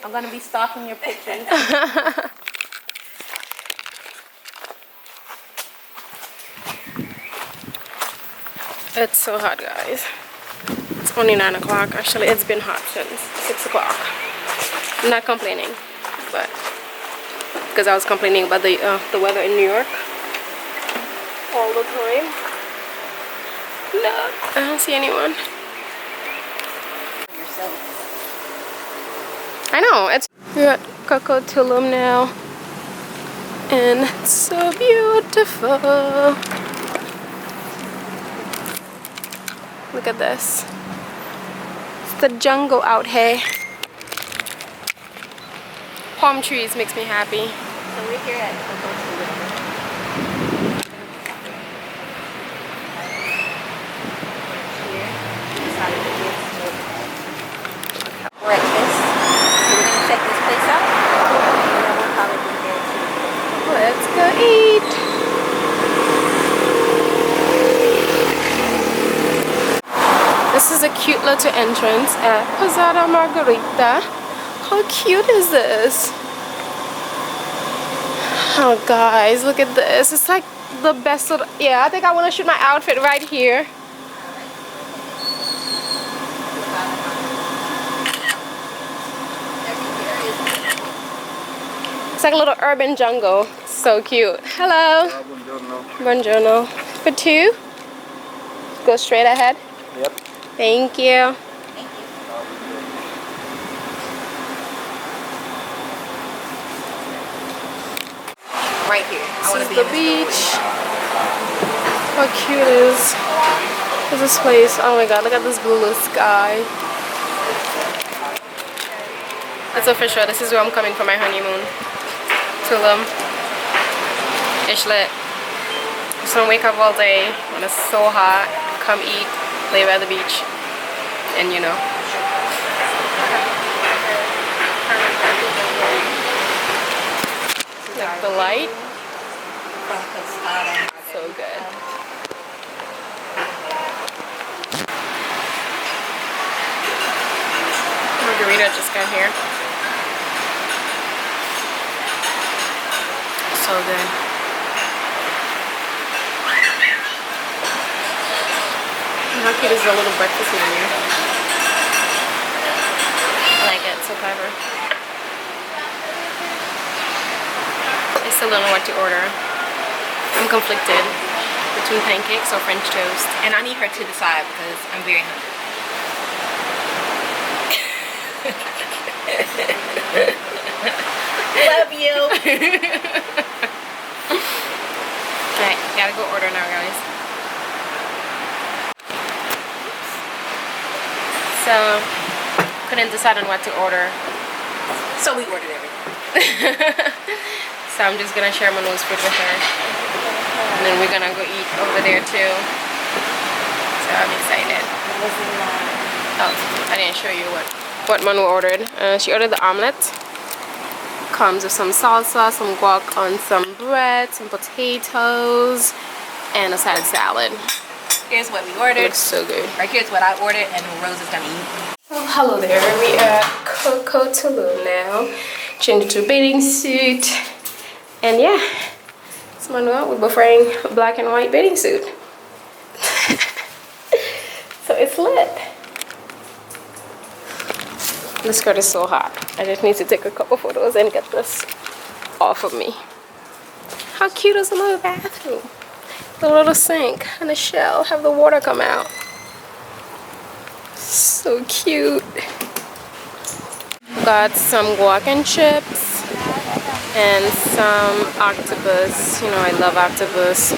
I'm gonna be stalking your pictures. It's so hot, guys. It's only 9 o'clock. Actually, it's been hot since 6 o'clock. I'm not complaining, but because I was complaining about the weather in New York all the time. No, I don't see anyone. I know. We're at Coco Tulum now, and it's so beautiful. Look at this. It's the jungle out here. Palm trees makes me happy. So we're here at Coco Tulum. We're at this. So we're gonna check this place out. And then we'll probably be there too. Let's go eat. This is a cute little entrance at Posada Margarita. How cute is this? Oh guys, look at this. It's like the best little, yeah, I think I want to shoot my outfit right here. It's like a little urban jungle. So cute. Hello. Buongiorno. Buongiorno. For two? Go straight ahead. Yep. Thank you. Right here. I want to This be is the beach. How cute is this place? Oh my god, look at this blue sky. It's official. This is where I'm coming for my honeymoon. Tulum. It's lit. Just wanna wake up all day when it's so hot, come eat, play by the beach, and you know. Like the light. So good. Margarita just got here. So good. How cute is the little breakfast menu? I like it, so clever. I still don't know what to order. I'm conflicted between pancakes or French toast. And I need her to decide because I'm very hungry. Love you. Alright, gotta go order now, guys. So, couldn't decide on what to order. So we ordered everything. So I'm just gonna share my nose food with her. And then we're gonna go eat over there too. So I'm excited. Oh, I didn't show you what Manu ordered. She ordered the omelet. Comes with some salsa, some guac on some bread, some potatoes, and a side salad. Here's what we ordered. It looks so good. Right here's what I ordered and Rose is gonna eat. Oh, hello there. We are at Coco Tulum now. Changed to a bathing suit. And yeah, it's Manuel. We're both wearing a black and white bathing suit. So it's lit. The skirt is so hot. I just need to take a couple photos and get this off of me. How cute is the little bathroom? The little sink and a shell. Have the water come out. So cute. Got some guac and chips and some octopus. You know, I love octopus.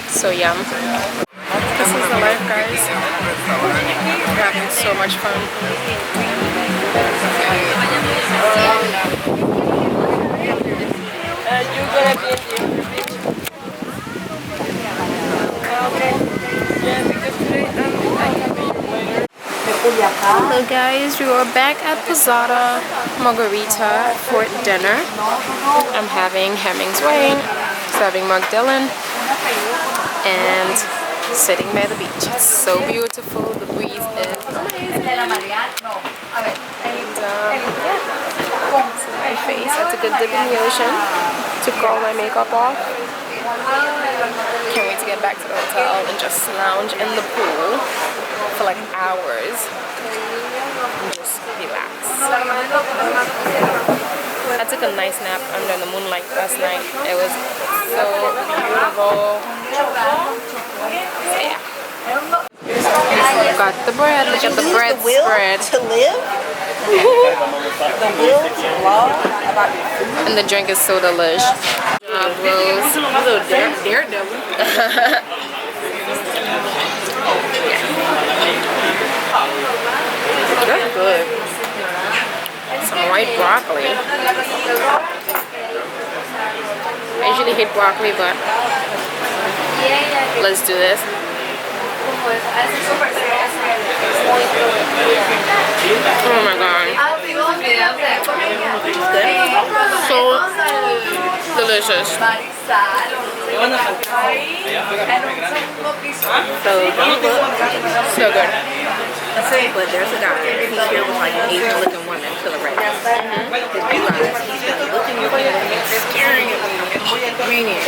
So yum. This is the life, guys. We're having so much fun. Hello guys, we are back at Posada Margarita for dinner. I'm having Hemingway, serving Magdalene, and sitting by the beach. It's so beautiful, the breeze is amazing. And, yeah. face. I took a dip in the ocean, took all my makeup off. Can't wait to get back to the hotel and just lounge in the pool for like hours and just relax. I took a nice nap under the moonlight last night. It was so beautiful. So yeah. Got the bread. Look at the bread spread. To live? The will to love about your food. And the drink is so delish. Rose. A little daredevil. That's good. Some white broccoli. I usually hate broccoli, but let's do this. Oh my god. So delicious. So good. But there's a guy, he's here with like an Asian looking woman to the right. His blue eyes, he's been looking at me and staring at me and grinning.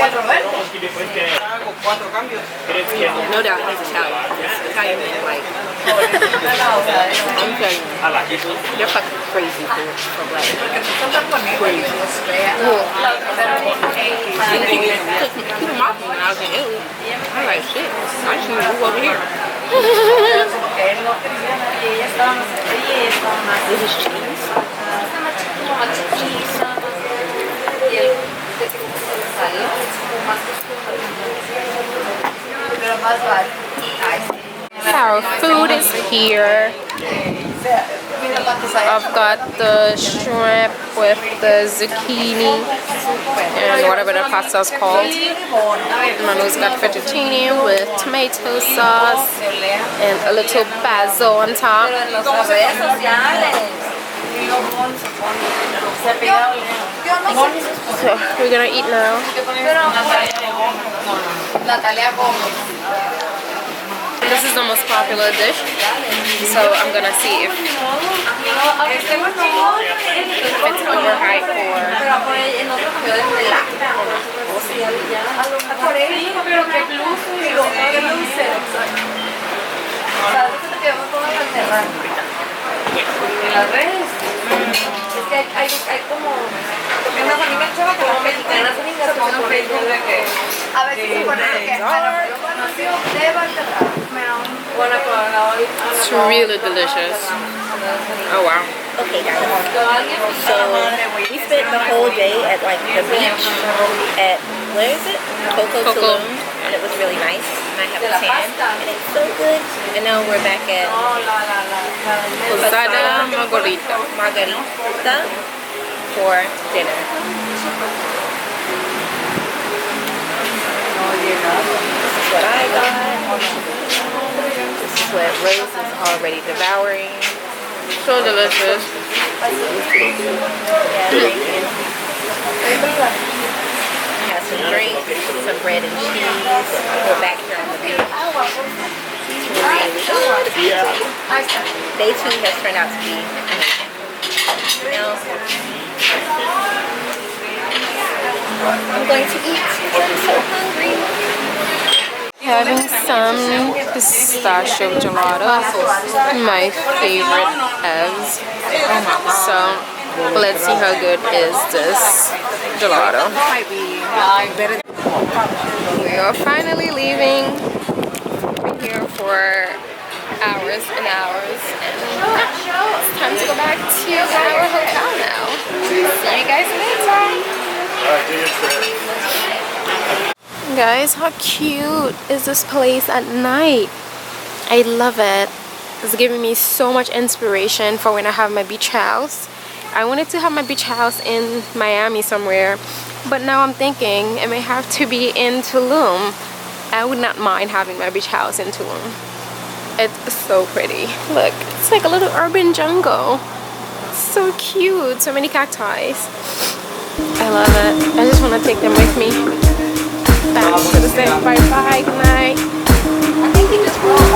No doubt he's Italian. This Italian man, like, I'm telling you, they're fucking crazy for black people. Crazy. Keep them off me when I was in Italy. I'm like, shit, I just need to move over here. This is cheese. Our food is here. I've got the shrimp with the zucchini and whatever the pasta is called. Manu's got fettuccine with tomato sauce and a little basil on top. So we're gonna eat now. This is the most popular dish, so I'm gonna see if it's overhyped It's really delicious. Oh wow. Okay guys, so we spent the whole day at like the beach at, where is it? Coco Tulum, and it was really nice, and I have a tan, and it's so good. And now we're back at Posada Margarita for dinner. This is what I got. This is what Rose is already devouring. So delicious. Have some drinks, some bread and cheese. We're back here on the beach. Day 2 has turned out to be amazing. I'm going to eat because I'm so hungry. Having some pistachio gelato, my favorite as. So let's see how good is this gelato. We are finally leaving. We're here for hours and hours, and it's time to go back to our hotel now. See you guys later. Guys, how cute is this place at night? I love it. It's giving me so much inspiration for when I have my beach house. I wanted to have my beach house in Miami somewhere, but now I'm thinking it may have to be in Tulum. I would not mind having my beach house in Tulum. It's so pretty. Look, it's like a little urban jungle. So cute. So many cacti. I love it. I just want to take them with me back to the same. Bye bye. Good night.